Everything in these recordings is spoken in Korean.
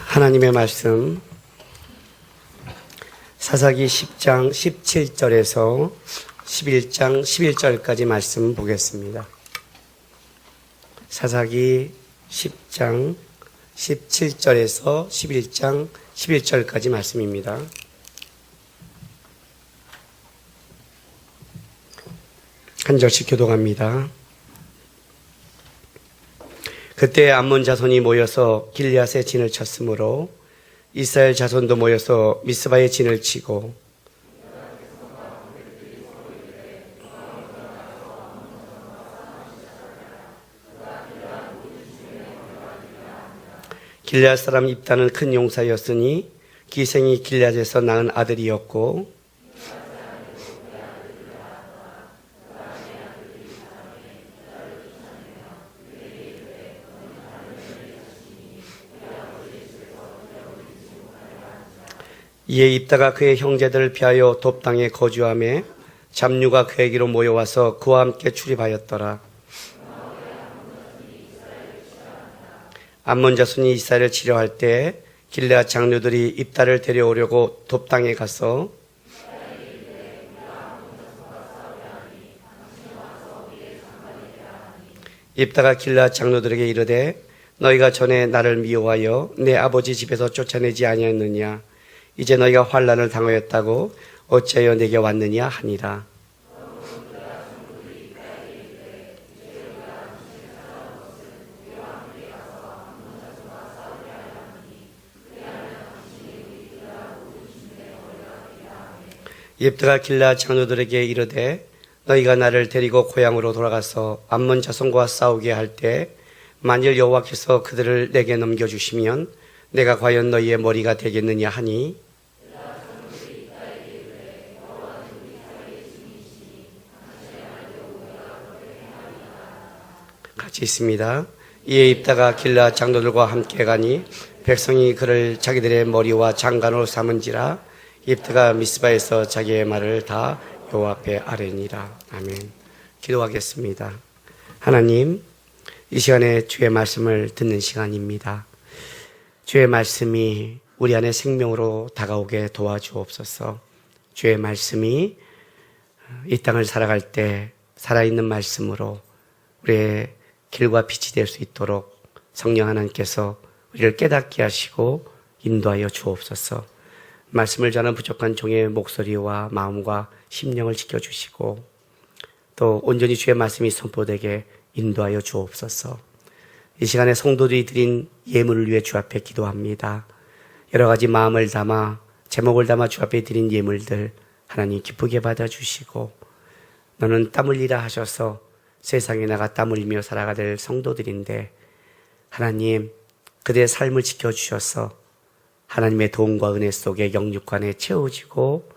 하나님의 말씀 사사기 10장 17절에서 11장 11절까지 말씀 보겠습니다. 사사기 10장 17절에서 11장 11절까지 말씀입니다. 한 절씩 교독합니다. 그때 암몬 자손이 모여서 길리앗에 진을 쳤으므로 이스라엘 자손도 모여서 미스바에 진을 치고 길리앗 사람 입다는 큰 용사였으니 기생이 길리앗에서 낳은 아들이었고 이에 입다가 그의 형제들을 피하여 돕 땅에 거주하며 잡류가 그에게로 모여와서 그와 함께 출입하였더라. 암몬 자손이 이스라엘을 치려할 때 길르앗 장로들이 입다를 데려오려고 돕 땅에 가서 입다가 길르앗 장로들에게 이르되 너희가 전에 나를 미워하여 내 아버지 집에서 쫓아내지 아니하였느냐? 이제 너희가 환난을 당하였다고 어찌하여 내게 왔느냐 하니라. 입다가 길르앗 장로들에게 이르되 너희가 나를 데리고 고향으로 돌아가서 암몬 자손과 싸우게 할 때 만일 여호와께서 그들을 내게 넘겨주시면 내가 과연 너희의 머리가 되겠느냐 하니 같이 있습니다. 이에 입다가 길르앗 장로들과 함께 가니 백성이 그를 자기들의 머리와 장관으로 삼은지라 입다가 미스바에서 자기의 말을 다 여호와 앞에 아뢰니라. 아멘. 기도하겠습니다. 하나님, 이 시간에 주의 말씀을 듣는 시간입니다. 주의 말씀이 우리 안에 생명으로 다가오게 도와주옵소서. 주의 말씀이 이 땅을 살아갈 때 살아있는 말씀으로 우리의 길과 빛이 될 수 있도록 성령 하나님께서 우리를 깨닫게 하시고 인도하여 주옵소서. 말씀을 전하는 부족한 종의 목소리와 마음과 심령을 지켜주시고 또 온전히 주의 말씀이 선포되게 인도하여 주옵소서. 이 시간에 성도들이 드린 예물을 위해 주 앞에 기도합니다. 여러 가지 마음을 담아 제목을 담아 주 앞에 드린 예물들 하나님 기쁘게 받아주시고 너는 땀 흘리라 하셔서 세상에 나가 땀 흘리며 살아가 될 성도들인데 하나님 그들의 삶을 지켜주셔서 하나님의 도움과 은혜 속에 영육간에 채워지고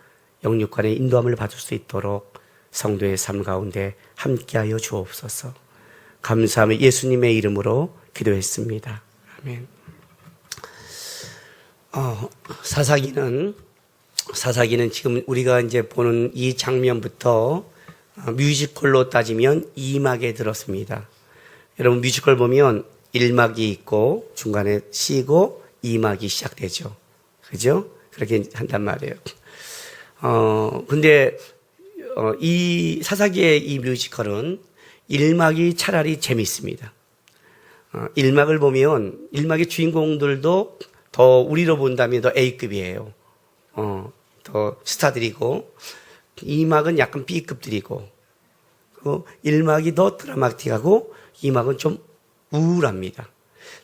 영육간의 인도함을 받을 수 있도록 성도의 삶 가운데 함께하여 주옵소서. 감사하며 예수님의 이름으로 기도했습니다. 아멘. 사사기는 지금 우리가 이제 보는 이 장면부터 뮤지컬로 따지면 2막에 들었습니다. 여러분 뮤지컬 보면 1막이 있고 중간에 쉬고 2막이 시작되죠. 그죠? 그렇게 한단 말이에요. 근데 이 사사기의 이 뮤지컬은 1막이 차라리 재밌습니다. 1막을 보면 1막의 주인공들도 더 우리로 본다면 더 A급이에요. 더 스타들이고 2막은 약간 B급들이고 1막이 더 드라마틱하고 2막은 좀 우울합니다.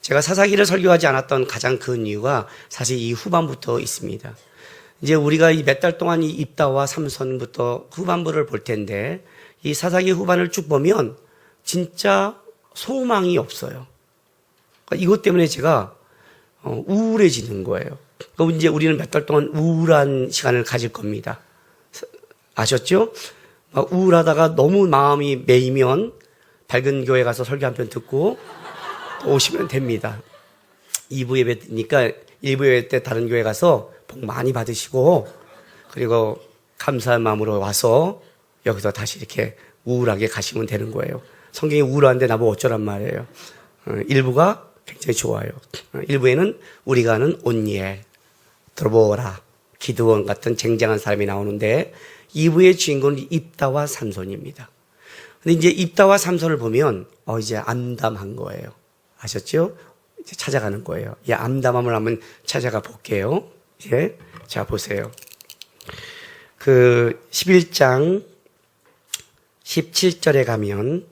제가 사사기를 설교하지 않았던 가장 큰 이유가 사실 이 후반부터 있습니다. 이제 우리가 이 몇 달 동안 이 입다와 삼손부터 후반부를 볼 텐데 이 사사기 후반을 쭉 보면 진짜 소망이 없어요. 그러니까 이것 때문에 제가 우울해지는 거예요. 그럼 이제 우리는 몇 달 동안 우울한 시간을 가질 겁니다. 아셨죠? 우울하다가 너무 마음이 메이면 밝은 교회 가서 설교 한 편 듣고 또 오시면 됩니다. 2부 예배 때니까 1부 예배 때 다른 교회 가서 복 많이 받으시고 그리고 감사한 마음으로 와서 여기서 다시 이렇게 우울하게 가시면 되는 거예요. 성경이 우울한데 나보고 어쩌란 말이에요. 일부가 굉장히 좋아요. 1부에는 우리가 아는 온니엘, 드보라, 기드온 같은 쟁쟁한 사람이 나오는데 2부의 주인공은 입다와 삼손입니다. 근데 이제 입다와 삼손을 보면 이제 암담한 거예요. 아셨죠? 이제 찾아가는 거예요. 이 암담함을 한번 찾아가 볼게요. 이제 자 보세요. 그 11장 17절에 가면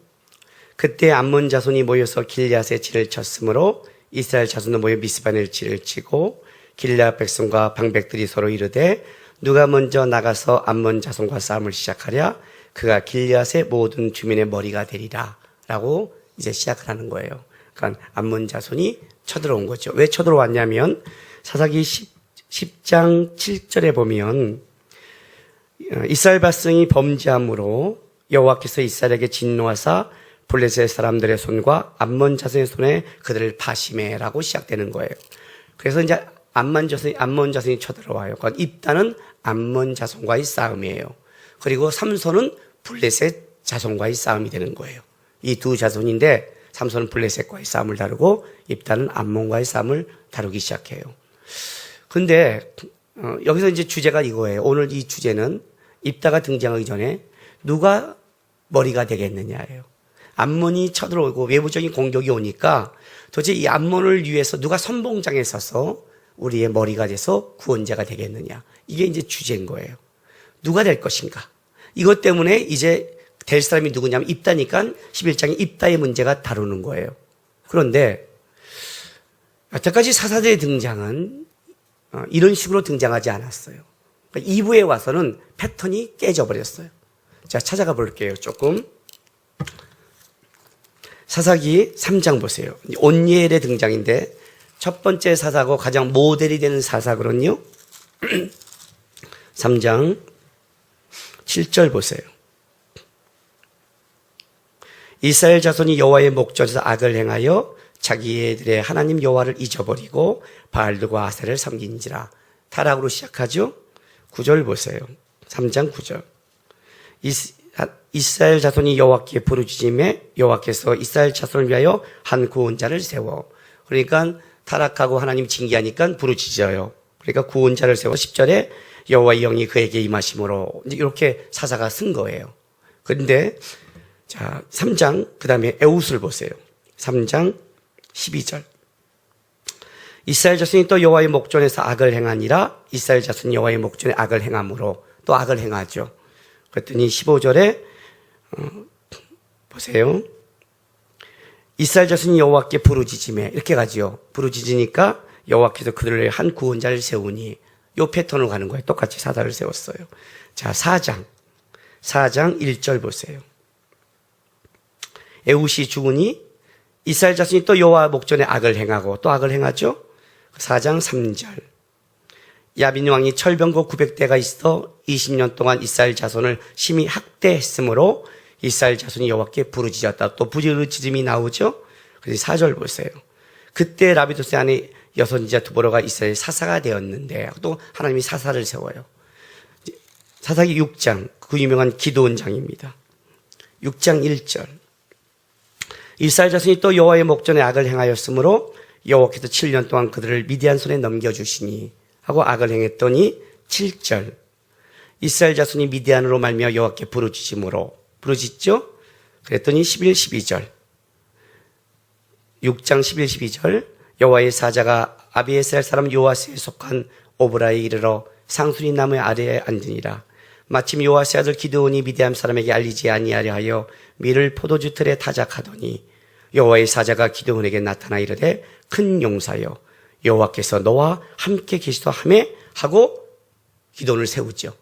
그때 암몬 자손이 모여서 길앗에 진을 쳤으므로 이스라엘 자손도 모여 미스바에 진을 치고 길앗 백성과 방백들이 서로 이르되 누가 먼저 나가서 암몬 자손과 싸움을 시작하랴 그가 길앗의 모든 주민의 머리가 되리라 라고 이제 시작을 하는 거예요. 그러니까 암몬 자손이 쳐들어온 거죠. 왜 쳐들어왔냐면 사사기 10장 7절에 보면 이스라엘 백성이 범죄함으로 여호와께서 이스라엘에게 진노하사 블레셋 사람들의 손과 암몬 자손의 손에 그들을 파심해라고 시작되는 거예요. 그래서 이제 암몬 자손이 쳐들어와요. 그러니까 입다는 암몬 자손과의 싸움이에요. 그리고 삼손은 블레셋 자손과의 싸움이 되는 거예요. 이 두 자손인데 삼손은 블레셋과의 싸움을 다루고 입다는 암몬과의 싸움을 다루기 시작해요. 근데 여기서 이제 주제가 이거예요. 오늘 이 주제는 입다가 등장하기 전에 누가 머리가 되겠느냐예요. 암몬이 쳐들어오고 외부적인 공격이 오니까 도대체 이 암몬을 위해서 누가 선봉장에 서서 우리의 머리가 돼서 구원자가 되겠느냐. 이게 이제 주제인 거예요. 누가 될 것인가. 이것 때문에 이제 될 사람이 누구냐면 입다니까 11장에 입다의 문제가 다루는 거예요. 그런데 여태까지 사사들의 등장은 이런 식으로 등장하지 않았어요. 그러니까 2부에 와서는 패턴이 깨져버렸어요. 자, 찾아가 볼게요. 조금. 사사기 3장 보세요. 온니엘의 등장인데 첫 번째 사사고 가장 모델이 되는 사사거든요. 3장 7절 보세요. 이스라엘 자손이 여호와의 목전에서 악을 행하여 자기들의 하나님 여호와를 잊어버리고 바알들과 아세를 섬긴지라. 타락으로 시작하죠. 9절 보세요. 3장 9절. 이스라엘 자손이 여호와께 부르짖음에 여호와께서 이스라엘 자손을 위하여 한 구원자를 세워. 그러니까 타락하고 하나님 징계하니까 부르짖어요. 그러니까 구원자를 세워 10절에 여호와의 영이 그에게 임하심으로 이렇게 사사가 쓴 거예요. 그런데 자 3장 그 다음에 에웃을 보세요. 3장 12절. 이스라엘 자손이 또 여호와의 목전에서 악을 행하니라. 이스라엘 자손이 여호와의 목전에 악을 행함으로 또 악을 행하죠. 그랬더니 15절에 보세요. 이스라엘 자손이 여호와께 부르짖으며 이렇게 가지요. 부르짖으니까 여호와께서 그들을 한 구원자를 세우니 요 패턴으로 가는 거예요. 똑같이 사사를 세웠어요. 자 4장 1절 보세요. 에웃이 죽으니 이스라엘 자손이 또 여호와 목전에 악을 행하고 또 악을 행하죠. 4장 3절. 야빈 왕이 철병거 900대가 있어 20년 동안 이스라엘 자손을 심히 학대했으므로 이스라엘 자손이 여호와께 부르짖었다. 또 부르짖음이 나오죠. 그래서 4절 보세요. 그때 라비도스의 아내 여선지자 두보라가 이스라엘 사사가 되었는데 또 하나님이 사사를 세워요. 사사기 6장 그 유명한 기드온장입니다. 6장 1절. 이스라엘 자손이 또 여호와의 목전에 악을 행하였으므로 여호와께서 7년 동안 그들을 미디안 손에 넘겨주시니 하고 악을 행했더니 7절. 이스라엘 자손이 미디안으로 말미암아 여호와께 부르짖음으로 부르짖죠. 그랬더니 11, 12절. 6장 11, 12절. 여호와의 사자가 아비에셀 사람 요아스에 속한 오브라에 이르러 상수리 나무 아래에 앉으니라. 마침 요아스의 아들 기드온이 미디안 사람에게 알리지 아니하려 하여 밀을 포도주 틀에 타작하더니 여호와의 사자가 기드온에게 나타나 이르되 큰 용사여 여호와께서 너와 함께 계시다 하매 하고 기드온을 세우죠.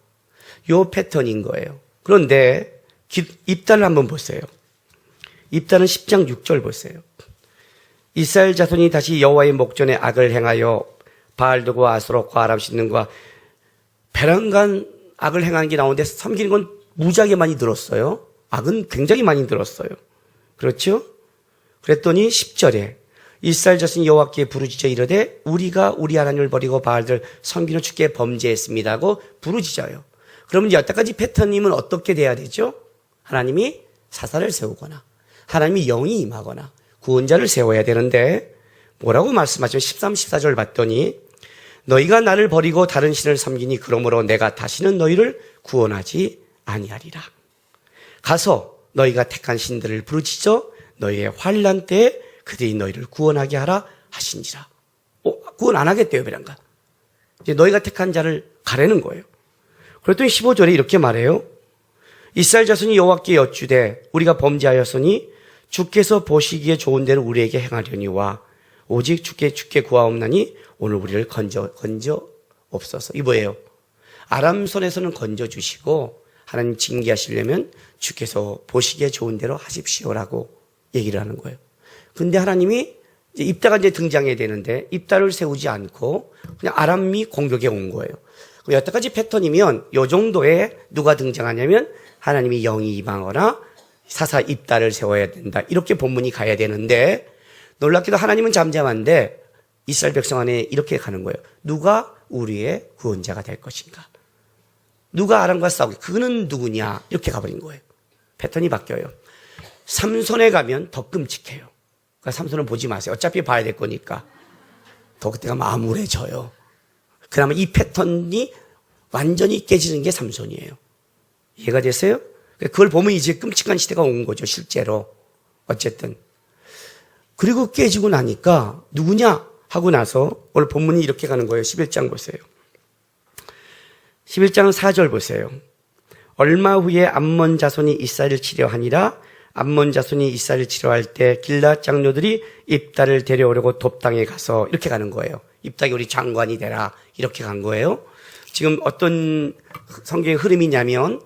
요 패턴인 거예요. 그런데 입다를 한번 보세요. 입다는 10장 6절 보세요. 이스라엘 자손이 다시 여호와의 목전에 악을 행하여 바알드과 아스롯과 아람 신능과 베란간 악을 행하는 게 나오는데 섬기는 건 무지하게 많이 늘었어요. 악은 굉장히 많이 늘었어요. 그렇죠? 그랬더니 10절에 이스라엘 자손이 여호와께 부르짖어 이르되 우리가 우리 하나님을 버리고 바알들 섬기는 주께 범죄했습니다 하고 부르짖어요. 그러면 여태까지 패턴님은 어떻게 돼야 되죠? 하나님이 사사를 세우거나 하나님이 영이 임하거나 구원자를 세워야 되는데 뭐라고 말씀하시면 13, 14절 봤더니 너희가 나를 버리고 다른 신을 섬기니 그러므로 내가 다시는 너희를 구원하지 아니하리라. 가서 너희가 택한 신들을 부르짖어 너희의 환난 때에 그들이 너희를 구원하게 하라 하신지라. 구원 안 하겠대요, 베란가. 이제 너희가 택한 자를 가라는 거예요. 그랬더니 15절에 이렇게 말해요. 이스라엘 자손이 여호와께 여쭈되 우리가 범죄하였으니 주께서 보시기에 좋은 대로 우리에게 행하려니와 오직 주께 구하옵나니 오늘 우리를 건져 없소서. 이 뭐예요? 아람 손에서는 건져 주시고 하나님 징계하시려면 주께서 보시기에 좋은 대로 하십시오라고 얘기를 하는 거예요. 근데 하나님이 이제 입다가 이제 등장해야 되는데 입다를 세우지 않고 그냥 아람이 공격에 온 거예요. 여태까지 패턴이면 요 정도에 누가 등장하냐면 하나님이 영이 임하거나 사사 입다를 세워야 된다. 이렇게 본문이 가야 되는데 놀랍게도 하나님은 잠잠한데 이스라엘 백성 안에 이렇게 가는 거예요. 누가 우리의 구원자가 될 것인가? 누가 아람과 싸우게? 그는 누구냐? 이렇게 가버린 거예요. 패턴이 바뀌어요. 삼손에 가면 더 끔찍해요. 그러니까 삼손은 보지 마세요. 어차피 봐야 될 거니까. 더 그때가 암울해져요. 그나마 이 패턴이 완전히 깨지는 게 삼손이에요. 이해가 되세요? 그걸 보면 이제 끔찍한 시대가 온 거죠, 실제로. 어쨌든. 그리고 깨지고 나니까 누구냐 하고 나서 오늘 본문이 이렇게 가는 거예요. 11장 보세요. 11장 4절 보세요. 얼마 후에 암몬 자손이 이스라엘을 치려하니라. 암몬 자손이 이스라엘을 치려할 때 길앗 장로들이 입다를 데려오려고 돕당에 가서 이렇게 가는 거예요. 입다가 우리 장관이 되라 이렇게 간 거예요. 지금 어떤 성경의 흐름이냐면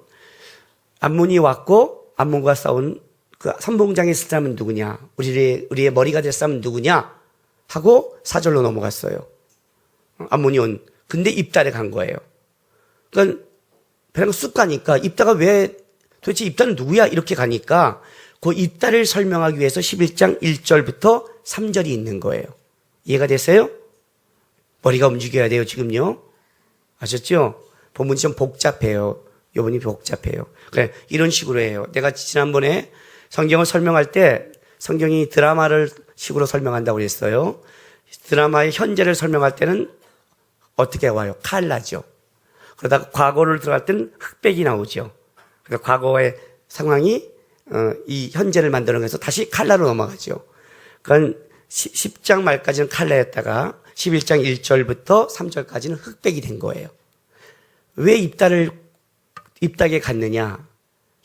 암몬이 왔고 암몬과 싸운 그 선봉장에 있을 사람은 누구냐, 우리의 머리가 될 사람은 누구냐 하고 4절로 넘어갔어요. 암몬이 온. 근데 입다에 간 거예요. 그러니까 배랑 쑥 가니까 입다가 왜 도대체 입다는 누구야 이렇게 가니까 그 입다를 설명하기 위해서 11장 1절부터 3절이 있는 거예요. 이해가 되세요? 머리가 움직여야 돼요, 지금요. 아셨죠? 본문이 좀 복잡해요. 요번이 복잡해요. 그래, 이런 식으로 해요. 내가 지난번에 성경을 설명할 때 성경이 드라마를 식으로 설명한다고 그랬어요. 드라마의 현재를 설명할 때는 어떻게 와요? 칼라죠. 그러다가 과거를 들어갈 때는 흑백이 나오죠. 그러니까 과거의 상황이 이 현재를 만들어내서 다시 칼라로 넘어가죠. 그러니까 10장 말까지는 칼라였다가 11장 1절부터 3절까지는 흑백이 된 거예요. 왜 입다에게 갔느냐?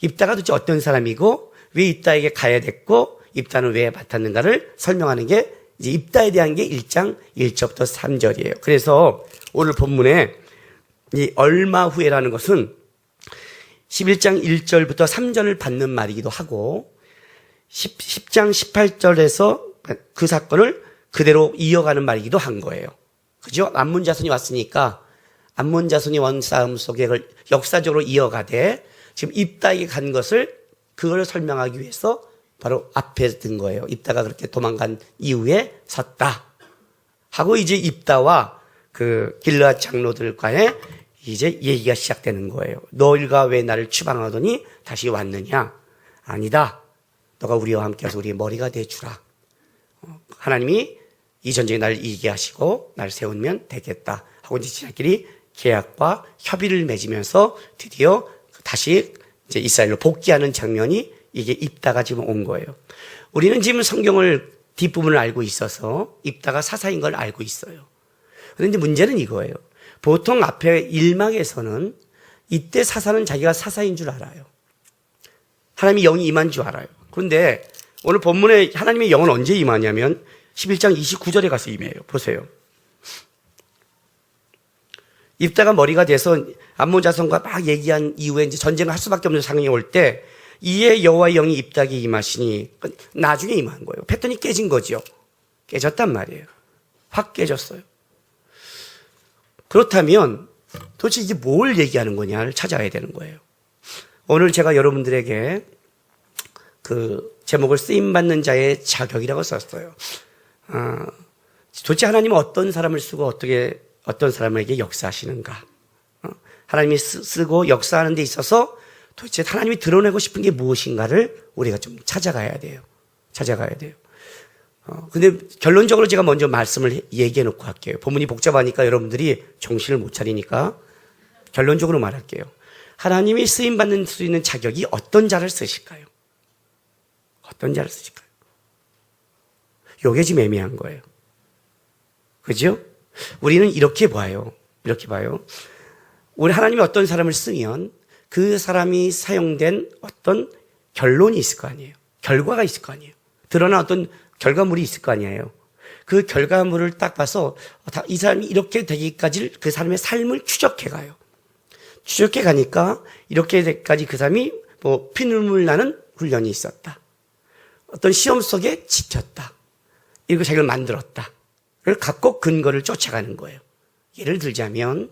입다가 도대체 어떤 사람이고 왜 입다에게 가야 됐고 입다는 왜 맡았는가를 설명하는 게 이제 입다에 대한 게 1장 1절부터 3절이에요. 그래서 오늘 본문에 이 얼마 후에라는 것은 11장 1절부터 3절을 받는 말이기도 하고 10장 18절에서 그 사건을 그대로 이어가는 말이기도 한 거예요. 그죠? 암몬 자손이 왔으니까 암몬 자손이 원 싸움 속에 그걸 역사적으로 이어가되 지금 입다에게 간 것을 그걸 설명하기 위해서 바로 앞에 든 거예요. 입다가 그렇게 도망간 이후에 섰다 하고 이제 입다와 그 길르앗 장로들과의 이제 얘기가 시작되는 거예요. 너희가 왜 나를 추방하더니 다시 왔느냐? 아니다. 너가 우리와 함께해서 우리의 머리가 돼주라. 하나님이 이 전쟁에 나를 이기게 하시고 나를 세우면 되겠다 하고 이제 지네끼리 계약과 협의를 맺으면서 드디어 다시 이제 이스라엘로 복귀하는 장면이 이게 입다가 지금 온 거예요. 우리는 지금 성경을 뒷부분을 알고 있어서 입다가 사사인 걸 알고 있어요. 그런데 문제는 이거예요. 보통 앞에 1막에서는 이때 사사는 자기가 사사인 줄 알아요. 하나님이 영이 임한 줄 알아요. 그런데 오늘 본문에 하나님의 영은 언제 임하냐면 11장 29절에 가서 임해요. 보세요. 입다가 머리가 돼서 암몬 자손과 막 얘기한 이후에 이제 전쟁을 할 수밖에 없는 상황이 올 때 이에 여호와의 영이 입다에게 임하시니 나중에 임한 거예요. 패턴이 깨진 거죠. 깨졌단 말이에요. 확 깨졌어요. 그렇다면 도대체 이게 뭘 얘기하는 거냐를 찾아야 되는 거예요. 오늘 제가 여러분들에게 그 제목을 쓰임받는 자의 자격이라고 썼어요. 도대체 하나님은 어떤 사람을 쓰고 어떻게 어떤 사람에게 역사하시는가? 하나님이 쓰고 역사하는 데 있어서 도대체 하나님이 드러내고 싶은 게 무엇인가를 우리가 좀 찾아가야 돼요. 찾아가야 돼요. 근데 결론적으로 제가 먼저 말씀을 얘기해 놓고 할게요. 본문이 복잡하니까 여러분들이 정신을 못 차리니까 결론적으로 말할게요. 하나님이 쓰임받는 수 있는 자격이 어떤 자를 쓰실까요? 어떤 자를 쓰실까요? 요게 지금 애매한 거예요. 그죠? 우리는 이렇게 봐요. 이렇게 봐요. 우리 하나님이 어떤 사람을 쓰면 그 사람이 사용된 어떤 결론이 있을 거 아니에요. 결과가 있을 거 아니에요. 드러난 어떤 결과물이 있을 거 아니에요. 그 결과물을 딱 봐서 이 사람이 이렇게 되기까지 그 사람의 삶을 추적해 가요. 추적해 가니까 이렇게 되기까지 그 사람이 뭐 피눈물 나는 훈련이 있었다. 어떤 시험 속에 지켰다. 이거 자기를 만들었다. 를 갖고 근거를 쫓아가는 거예요. 예를 들자면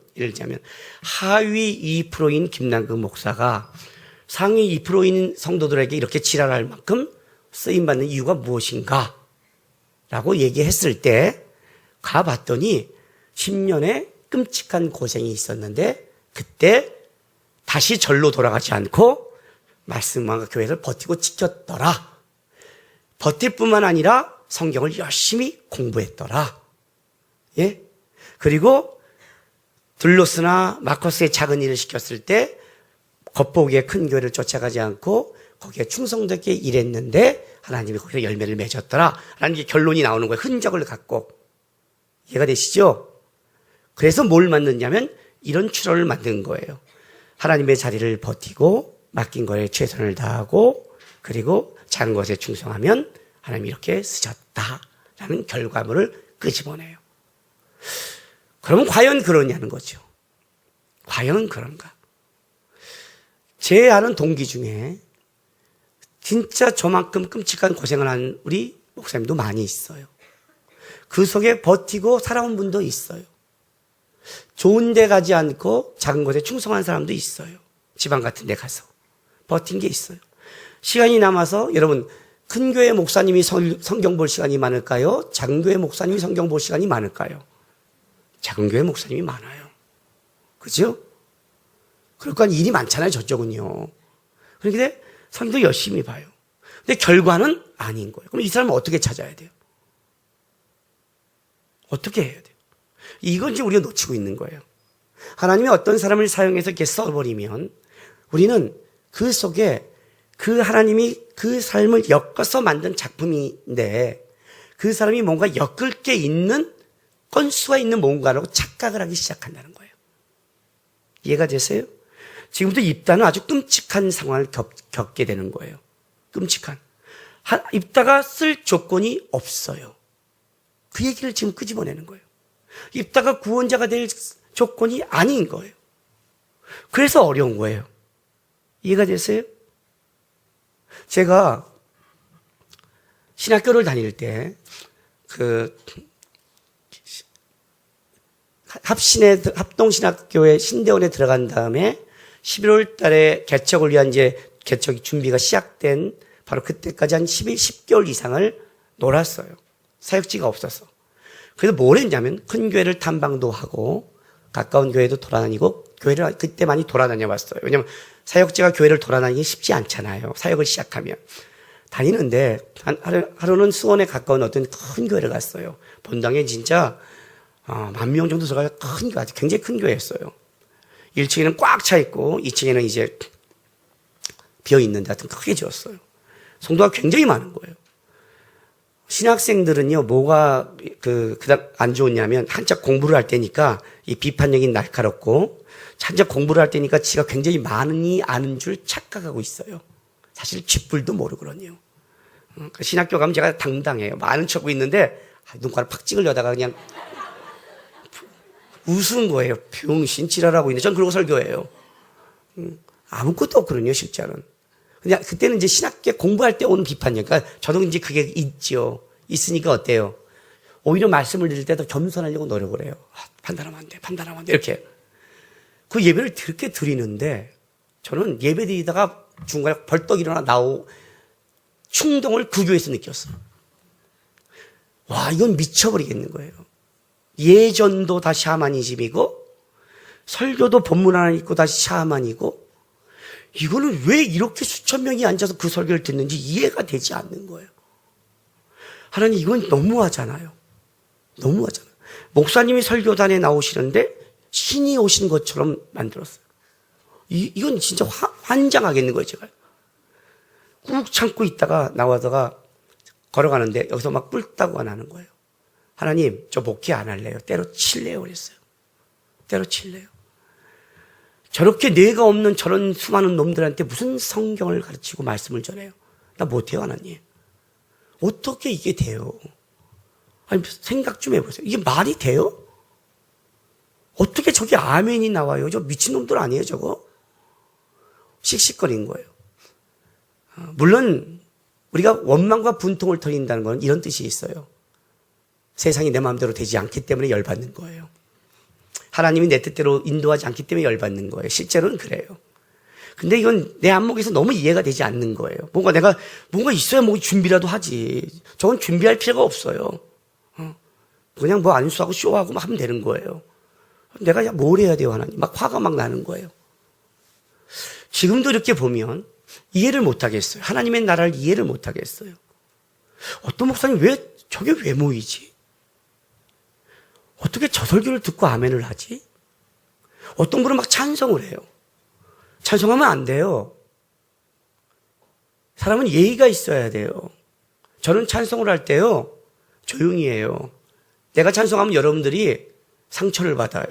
하위 2%인 김남국 목사가 상위 2%인 성도들에게 이렇게 지랄할 만큼 쓰임받는 이유가 무엇인가? 라고 얘기했을 때 가봤더니 10년의 끔찍한 고생이 있었는데 그때 다시 절로 돌아가지 않고 말씀과 교회를 버티고 지켰더라. 버틸 뿐만 아니라 성경을 열심히 공부했더라. 예? 그리고 들로스나 마커스의 작은 일을 시켰을 때 겉보기에 큰 교회를 쫓아가지 않고 거기에 충성되게 일했는데 하나님이 거기서 열매를 맺었더라. 라는 게 결론이 나오는 거예요. 흔적을 갖고. 이해가 되시죠? 그래서 뭘 만드냐면 이런 추론을 만든 거예요. 하나님의 자리를 버티고 맡긴 거에 최선을 다하고 그리고 작은 것에 충성하면 하나님이 이렇게 쓰셨다라는 결과물을 끄집어내요. 그러면 과연 그러냐는 거죠. 과연 그런가? 제 아는 동기 중에 진짜 저만큼 끔찍한 고생을 한 우리 목사님도 많이 있어요. 그 속에 버티고 살아온 분도 있어요. 좋은 데 가지 않고 작은 곳에 충성한 사람도 있어요. 지방 같은 데 가서 버틴 게 있어요. 시간이 남아서 여러분 큰 교회 목사님이 성경 볼 시간이 많을까요? 작은 교회 목사님이 성경 볼 시간이 많을까요? 작은 교회 목사님이 많아요. 그죠? 그러니까 일이 많잖아요, 저쪽은요. 그런데 성경도 열심히 봐요. 근데 결과는 아닌 거예요. 그럼 이 사람은 어떻게 찾아야 돼요? 어떻게 해야 돼요? 이건 지금 우리가 놓치고 있는 거예요. 하나님이 어떤 사람을 사용해서 이렇게 써버리면 우리는 그 속에 그 하나님이 그 삶을 엮어서 만든 작품인데 그 사람이 뭔가 엮을 게 있는 건수가 있는 뭔가라고 착각을 하기 시작한다는 거예요. 이해가 되세요? 지금부터 입다는 아주 끔찍한 상황을 겪게 되는 거예요. 끔찍한. 입다가 쓸 조건이 없어요. 그 얘기를 지금 끄집어내는 거예요. 입다가 구원자가 될 조건이 아닌 거예요. 그래서 어려운 거예요. 이해가 되세요? 제가 신학교를 다닐 때 합동신학교에 신대원에 들어간 다음에 11월 달에 개척을 위한 이제 개척 준비가 시작된 바로 그때까지 한 10개월 이상을 놀았어요. 사역지가 없어서. 그래서 뭘 했냐면 큰 교회를 탐방도 하고 가까운 교회도 돌아다니고 교회를 그때 많이 돌아다녀 봤어요. 왜냐하면 사역지가 교회를 돌아다니기 쉽지 않잖아요. 사역을 시작하면. 다니는데 하루는 수원에 가까운 어떤 큰 교회를 갔어요. 본당에 진짜 10,000명 정도 들어가서 큰 교회, 굉장히 큰 교회였어요. 1층에는 꽉 차 있고 2층에는 이제 비어 있는데 하여튼 크게 지었어요. 성도가 굉장히 많은 거예요. 신학생들은요, 뭐가 그다음 안 좋냐면 한참 공부를 할 때니까 이 비판력이 날카롭고 한참 공부를 할 때니까 지가 굉장히 많이 아는 줄 착각하고 있어요. 사실 쥐뿔도 모르거든요. 신학교 가면 제가 당당해요. 많은 척하고 있는데 눈가를 팍 찍으려다가 그냥 웃은 거예요. 병신 지랄하고 있는데 전 그러고 설교해요. 아무것도 없거든요, 실제로는. 그냥 그때는 이제 신학교 공부할 때 오는 비판력. 그러니까 저도 이제 그게 있죠. 있으니까 어때요? 오히려 말씀을 드릴 때 더 겸손하려고 노력을 해요. 판단하면 안 돼, 판단하면 안 돼. 이렇게. 그 예배를 그렇게 드리는데 저는 예배 드리다가 중간에 벌떡 일어나 충동을 그 교회에서 느꼈어요. 와, 이건 미쳐버리겠는 거예요. 예전도 다 샤머니즘이고 설교도 본문 하나 읽고 다시 샤머니고 이거는 왜 이렇게 수천 명이 앉아서 그 설교를 듣는지 이해가 되지 않는 거예요. 하나님 이건 너무하잖아요. 너무하잖아요. 목사님이 설교단에 나오시는데 신이 오신 것처럼 만들었어요. 이건 진짜 환장하겠는 거예요, 제가. 꾹 참고 있다가 나와다가 걸어가는데 여기서 막 뿔따구가 나는 거예요. 하나님, 저 목회 안 할래요. 때려칠래요. 그랬어요. 때려칠래요. 저렇게 뇌가 없는 저런 수많은 놈들한테 무슨 성경을 가르치고 말씀을 전해요. 나 못해요, 하나님. 어떻게 이게 돼요? 아니, 생각 좀 해보세요. 이게 말이 돼요? 어떻게 저게 아멘이 나와요? 저 미친놈들 아니에요, 저거? 씩씩거린 거예요. 물론 우리가 원망과 분통을 터린다는 건 이런 뜻이 있어요. 세상이 내 마음대로 되지 않기 때문에 열받는 거예요. 하나님이 내 뜻대로 인도하지 않기 때문에 열받는 거예요. 실제로는 그래요. 근데 이건 내 안목에서 너무 이해가 되지 않는 거예요. 뭔가 있어야 뭐 준비라도 하지. 저건 준비할 필요가 없어요. 그냥 뭐 안수하고 쇼하고 막 하면 되는 거예요. 내가 뭘 해야 돼요, 하나님? 막 화가 막 나는 거예요. 지금도 이렇게 보면 이해를 못 하겠어요. 하나님의 나라를 이해를 못 하겠어요. 어떤 목사님 저게 왜 모이지? 어떻게 저 설교를 듣고 아멘을 하지? 어떤 분은 막 찬송을 해요. 찬송하면 안 돼요. 사람은 예의가 있어야 돼요. 저는 찬송을 할 때요, 조용히 해요. 내가 찬송하면 여러분들이 상처를 받아요.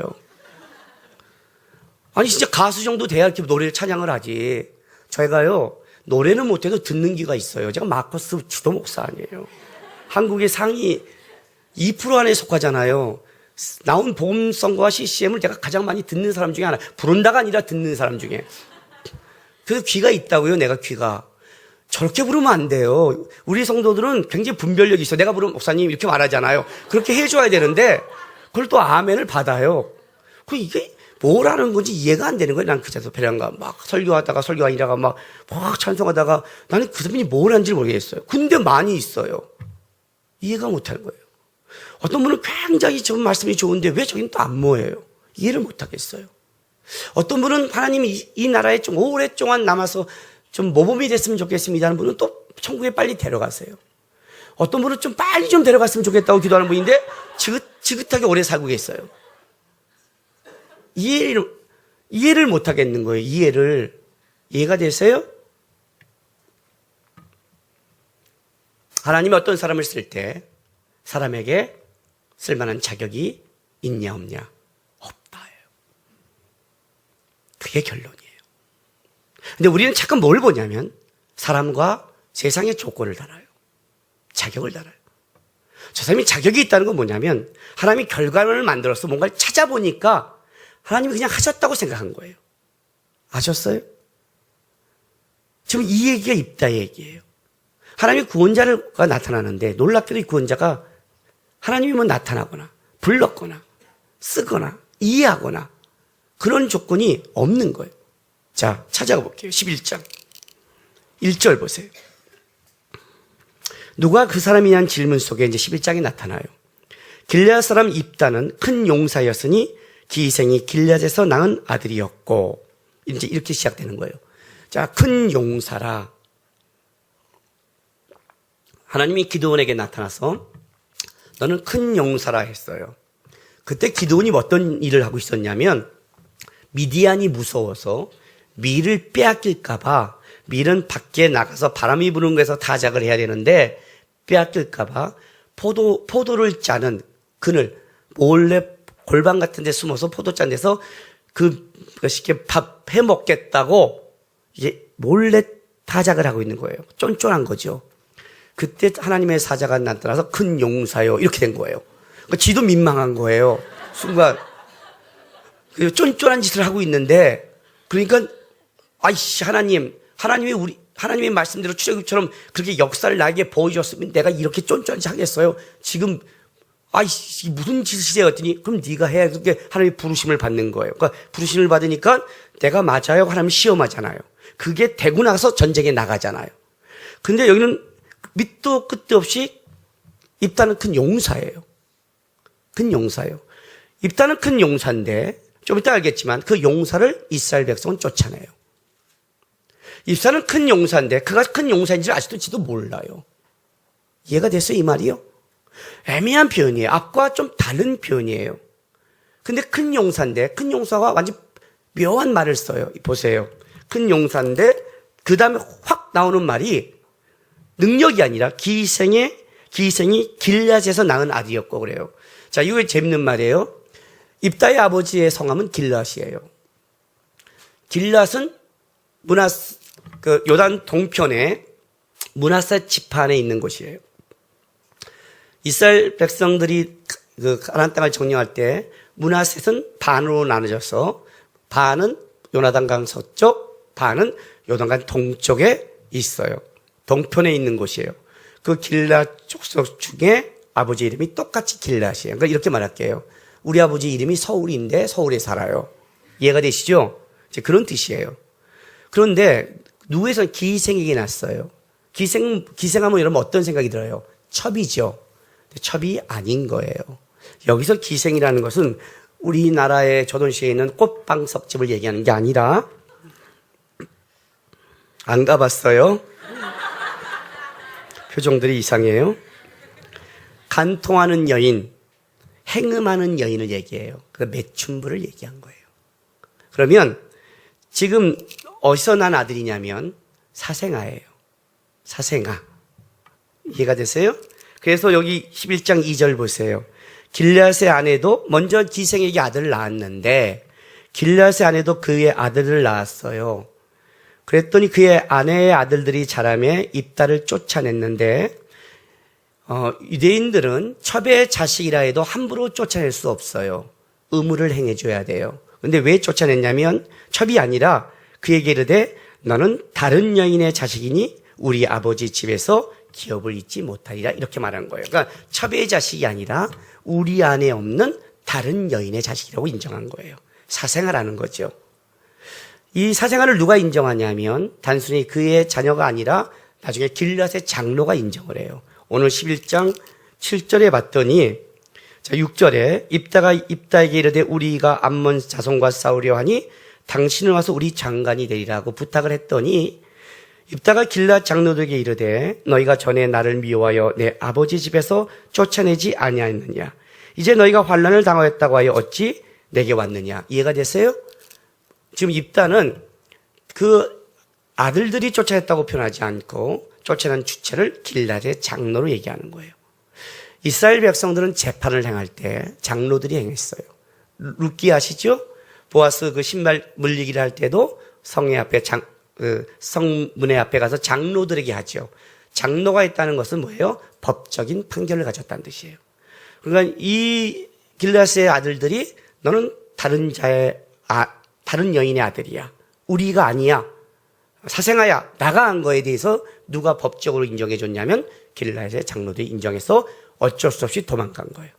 아니, 진짜 가수 정도 돼야 이렇게 노래를 찬양을 하지. 저희가요, 노래는 못해도 듣는 귀가 있어요. 제가 마커스 주도 목사 아니에요. 한국의 상위 2% 안에 속하잖아요. 나온 복음성과 CCM을 제가 가장 많이 듣는 사람 중에 하나. 부른다가 아니라 듣는 사람 중에. 그래서 귀가 있다고요, 내가 귀가. 저렇게 부르면 안 돼요. 우리 성도들은 굉장히 분별력이 있어요. 내가 부르면 목사님 이렇게 말하잖아요. 그렇게 해줘야 되는데 그걸 또 아멘을 받아요. 이게 뭐라는 건지 이해가 안 되는 거예요. 난 그자서 배란가 막 설교하다가 설교 아니라가 막 찬송하다가 나는 그 사람이 뭘 하는지 모르겠어요. 근데 많이 있어요. 이해가 못하는 거예요. 어떤 분은 굉장히 좋은 말씀이 좋은데 왜 저긴 또 안 모여요? 이해를 못하겠어요. 어떤 분은 하나님이 이 나라에 좀 오랫동안 남아서 좀 모범이 됐으면 좋겠습니다 하는 분은 또 천국에 빨리 데려가세요. 어떤 분은 좀 빨리 좀 데려갔으면 좋겠다고 기도하는 분인데 지긋하게 오래 살고 계세요. 이해를 못 하겠는 거예요. 이해가 되세요? 하나님이 어떤 사람을 쓸 때 사람에게 쓸만한 자격이 있냐 없냐? 없다예요. 그게 결론이에요. 근데 우리는 잠깐 뭘 보냐면 사람과 세상의 조건을 달아요. 자격을 달아요. 저 사람이 자격이 있다는 건 뭐냐면 하나님이 결과를 만들어서 뭔가를 찾아보니까 하나님이 그냥 하셨다고 생각한 거예요. 아셨어요? 지금 이 얘기가 있다 얘기예요. 하나님이 구원자가 나타나는데 놀랍게도 이 구원자가 하나님이 나타나거나 불렀거나 쓰거나 이해하거나 그런 조건이 없는 거예요. 자, 찾아가 볼게요. 11장 1절 보세요. 누가 그 사람이냐는 질문 속에 이제 11장이 나타나요. 길르앗 사람 입다는 큰 용사였으니 기생이 길르앗에서 낳은 아들이었고, 이제 이렇게 시작되는 거예요. 자, 큰 용사라. 하나님이 기드온에게 나타나서 너는 큰 용사라 했어요. 그때 기드온이 어떤 일을 하고 있었냐면 미디안이 무서워서 밀을 빼앗길까봐, 밀은 밖에 나가서 바람이 부는 곳에서 타작을 해야 되는데 빼앗길까봐 포도를 짜는 그늘, 몰래 골방 같은 데 숨어서 포도 짠 데서 쉽게 밥 해 먹겠다고 이제 몰래 타작을 하고 있는 거예요. 쫀쫀한 거죠. 그때 하나님의 사자가 나타나서 큰 용사요 이렇게 된 거예요. 그러니까 지도 민망한 거예요. 순간 쫀쫀한 짓을 하고 있는데, 그러니까 아이씨, 하나님의 말씀대로 출애굽처럼 그렇게 역사를 나에게 보여줬으면 내가 이렇게 쫀쫀한 짓 하겠어요? 지금 아이씨, 무슨 짓을 해? 했더니 그럼 네가 해. 그렇게 하나님의 부르심을 받는 거예요. 그러니까 부르심을 받으니까 내가 맞아요. 하나님 시험하잖아요. 그게 되고 나서 전쟁에 나가잖아요. 근데 여기는 밑도 끝도 없이 입다는 큰 용사예요. 큰 용사예요. 입다는 큰 용사인데 좀 이따 알겠지만 그 용사를 이스라엘 백성은 쫓아내요. 입사는 큰 용사인데 그가 큰 용사인지를 아직도 지도 몰라요. 이해가 됐어요, 이 말이요? 애매한 표현이에요. 앞과 좀 다른 표현이에요. 근데 큰 용사인데, 큰 용사가 완전 묘한 말을 써요. 보세요. 큰 용사인데, 그 다음에 확 나오는 말이 능력이 아니라 기생이 길앗에서 낳은 아들이었고 그래요. 자, 이거 재밌는 말이에요. 입다의 아버지의 성함은 길앗이에요. 길앗은 요단 동편에 므낫세 지판에 있는 곳이에요. 이스라엘 백성들이 가나안 땅을 정령할 때 므낫셋은 반으로 나눠져서 반은 요나단강 서쪽, 반은 요단강 동쪽에 있어요. 동편에 있는 곳이에요. 그 길앗 족속 중에 아버지 이름이 똑같이 길앗이에요. 그러니까 이렇게 말할게요. 우리 아버지 이름이 서울인데 서울에 살아요. 이해가 되시죠? 이제 그런 뜻이에요. 그런데 누구에서 기생에게 났어요. 기생하면 여러분 어떤 생각이 들어요? 첩이죠. 첩이 아닌 거예요. 여기서 기생이라는 것은 우리나라의 조선시대에 있는 꽃방석집을 얘기하는 게 아니라, 안 가봤어요? 표정들이 이상해요. 간통하는 여인, 행음하는 여인을 얘기해요. 그 매춘부를 얘기한 거예요. 그러면 지금 어디서 난 아들이냐면 사생아예요. 사생아. 이해가 되세요? 그래서 여기 11장 2절 보세요. 길앗의 아내도 먼저 기생에게 아들을 낳았는데 길앗의 아내도 그의 아들을 낳았어요. 그랬더니 그의 아내의 아들들이 자라며 입다를 쫓아냈는데 유대인들은 첩의 자식이라 해도 함부로 쫓아낼 수 없어요. 의무를 행해줘야 돼요. 근데 왜 쫓아냈냐면 첩이 아니라 그에게 이르되 너는 다른 여인의 자식이니 우리 아버지 집에서 기업을 잊지 못하리라 이렇게 말한 거예요. 그러니까 첩의 자식이 아니라 우리 안에 없는 다른 여인의 자식이라고 인정한 거예요. 사생아라는 거죠. 이 사생아를 누가 인정하냐면 단순히 그의 자녀가 아니라 나중에 길앗의 장로가 인정을 해요. 오늘 11장 7절에 봤더니 6절에 입다에게 이르되 우리가 암몬 자손과 싸우려 하니 당신은 와서 우리 장관이 되리라고 부탁을 했더니 입다가 길앗 장로들에게 이르되 너희가 전에 나를 미워하여 내 아버지 집에서 쫓아내지 아니하였느냐. 이제 너희가 환난을 당하였다고 하여 어찌 내게 왔느냐. 이해가 되세요? 지금 입다는 그 아들들이 쫓아냈다고 표현하지 않고 쫓아낸 주체를 길앗의 장로로 얘기하는 거예요. 이스라엘 백성들은 재판을 행할 때 장로들이 행했어요. 룻기 아시죠? 보아스 그 신발 물리기를 할 때도 성의 앞에 성문의 앞에 가서 장로들에게 하죠. 장로가 있다는 것은 뭐예요? 법적인 판결을 가졌다는 뜻이에요. 그러니까 이 길앗의 아들들이 너는 다른 여인의 아들이야. 우리가 아니야. 사생아야. 나가 한 거에 대해서 누가 법적으로 인정해 줬냐면 길앗의 장로들이 인정해서 어쩔 수 없이 도망간 거예요.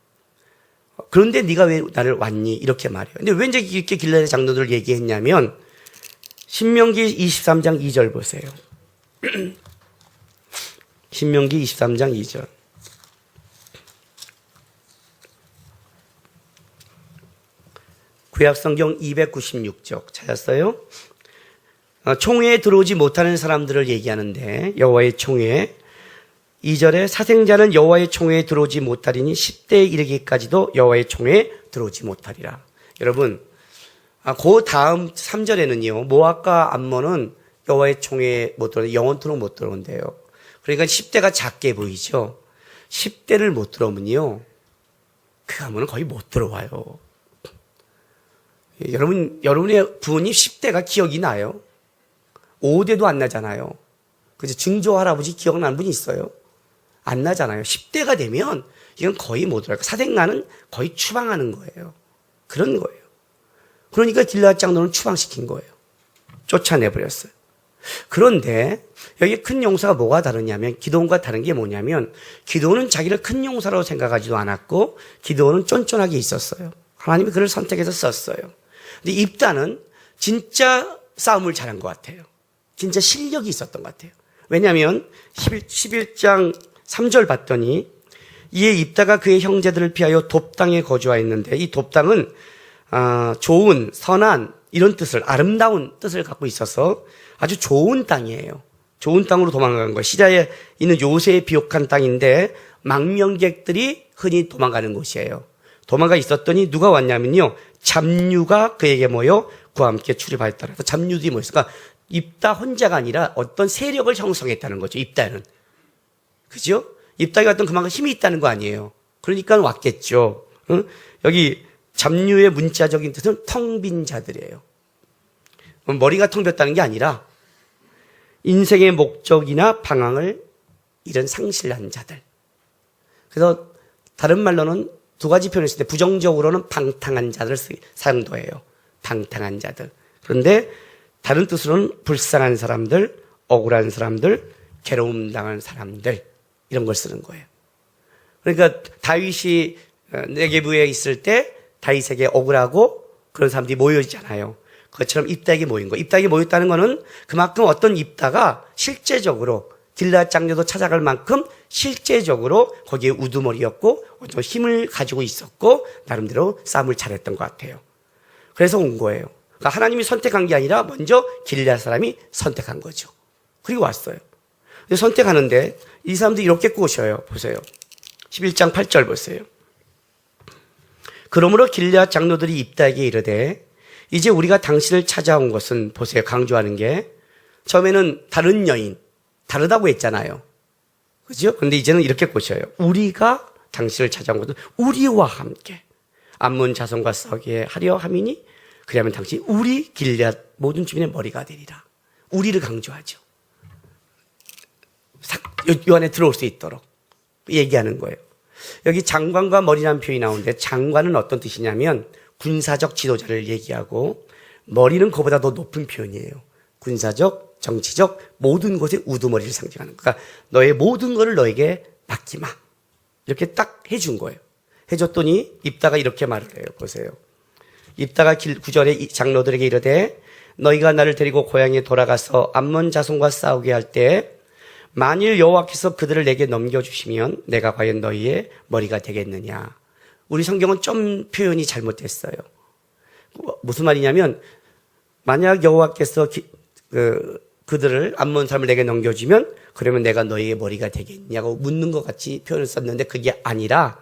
그런데 네가 왜 나를 왔니? 이렇게 말해요. 근데 왜 이제 이렇게 길앗의 장로들을 얘기했냐면 신명기 23장 2절 보세요. 신명기 23장 2절. 구약성경 296쪽 찾았어요? 총회에 들어오지 못하는 사람들을 얘기하는데 여호와의 총회 2절에 사생자는 여호와의 총회에 들어오지 못하리니 10대에 이르기까지도 여호와의 총회에 들어오지 못하리라. 여러분 그 다음 3절에는요 모압과 암몬은 여호와의 총회에 못 들어오는데 영원토록 못 들어온대요. 그러니까 10대가 작게 보이죠. 10대를 못 들어오면요 그 암몬은 거의 못 들어와요. 여러분의 부모님 10대가 기억이 나요? 5대도 안 나잖아요. 그죠? 증조 할아버지 기억나는 분이 있어요? 안 나잖아요. 10대가 되면 이건 거의 못 들어요. 사생아는 거의 추방하는 거예요. 그런 거예요. 그러니까 길앗 장로는 추방시킨 거예요. 쫓아내버렸어요. 그런데 여기 큰 용사가 뭐가 다르냐면 기드온과 다른 게 뭐냐면 기드온은 자기를 큰 용사라고 생각하지도 않았고 기드온은 쫀쫀하게 있었어요. 하나님이 그를 선택해서 썼어요. 근데 입다는 진짜 싸움을 잘한 것 같아요. 진짜 실력이 있었던 것 같아요. 왜냐하면 11장 3절 봤더니 이에 입다가 그의 형제들을 피하여 돕당에 거주하였는데 이 돕당은 좋은, 선한 이런 뜻을 아름다운 뜻을 갖고 있어서 아주 좋은 땅이에요. 좋은 땅으로 도망간 거예요. 시리아에 있는 요새에 비옥한 땅인데 망명객들이 흔히 도망가는 곳이에요. 도망가 있었더니 누가 왔냐면요. 잡류가 그에게 모여 그와 함께 출입하였다. 그래서 잡류들이 뭐였을까? 입다 혼자가 아니라 어떤 세력을 형성했다는 거죠. 입다는. 그죠? 입다가 어떤 그만큼 힘이 있다는 거 아니에요. 그러니까 왔겠죠. 응? 여기 잡류의 문자적인 뜻은 텅 빈 자들이에요. 머리가 텅 빈다는 게 아니라 인생의 목적이나 방향을 잃은 상실한 자들. 그래서 다른 말로는 두 가지 표현을 쓸 때 부정적으로는 방탕한 자들을 사용도 해요. 방탕한 자들. 그런데 다른 뜻으로는 불쌍한 사람들, 억울한 사람들, 괴로움 당한 사람들 이런 걸 쓰는 거예요. 그러니까 다윗이 네게부에 있을 때 다윗에게 억울하고 그런 사람들이 모여있잖아요. 그것처럼 입다에게 모인 거예요. 입다에게 모였다는 거는 그만큼 어떤 입다가 실제적으로 길앗 장로도 찾아갈 만큼 실제적으로 거기에 우두머리였고 좀 힘을 가지고 있었고 나름대로 싸움을 잘했던 것 같아요. 그래서 온 거예요. 그러니까 하나님이 선택한 게 아니라 먼저 길앗 사람이 선택한 거죠. 그리고 왔어요. 근데 선택하는데 이 사람들이 이렇게 꼬셔요. 보세요. 11장 8절 보세요. 그러므로 길앗 장로들이 입다에게 이르되 이제 우리가 당신을 찾아온 것은 보세요. 강조하는 게 처음에는 다른 여인 다르다고 했잖아요. 그죠? 그런데 이제는 이렇게 꼬셔요. 우리가 당신을 찾아온 것은 우리와 함께 암몬 자손과 싸우게 하려 함이니 그러면 당신이 우리 길앗 모든 주민의 머리가 되리라. 우리를 강조하죠. 요 안에 들어올 수 있도록 얘기하는 거예요. 여기 장관과 머리라는 표현이 나오는데 장관은 어떤 뜻이냐면 군사적 지도자를 얘기하고 머리는 그보다 더 높은 표현이에요. 군사적, 정치적 모든 곳의 우두머리를 상징하는 거야. 그러니까 너의 모든 것을 너에게 맡기마. 이렇게 딱 해준 거예요. 해줬더니 입다가 이렇게 말을 해요. 보세요. 입다가 9절에 장로들에게 이르되 너희가 나를 데리고 고향에 돌아가서 암몬 자손과 싸우게 할 때 만일 여호와께서 그들을 내게 넘겨주시면 내가 과연 너희의 머리가 되겠느냐. 우리 성경은 좀 표현이 잘못됐어요. 무슨 말이냐면 만약 여호와께서 그들을 암몬 사람을 내게 넘겨주면 그러면 내가 너희의 머리가 되겠냐고 묻는 것 같이 표현을 썼는데 그게 아니라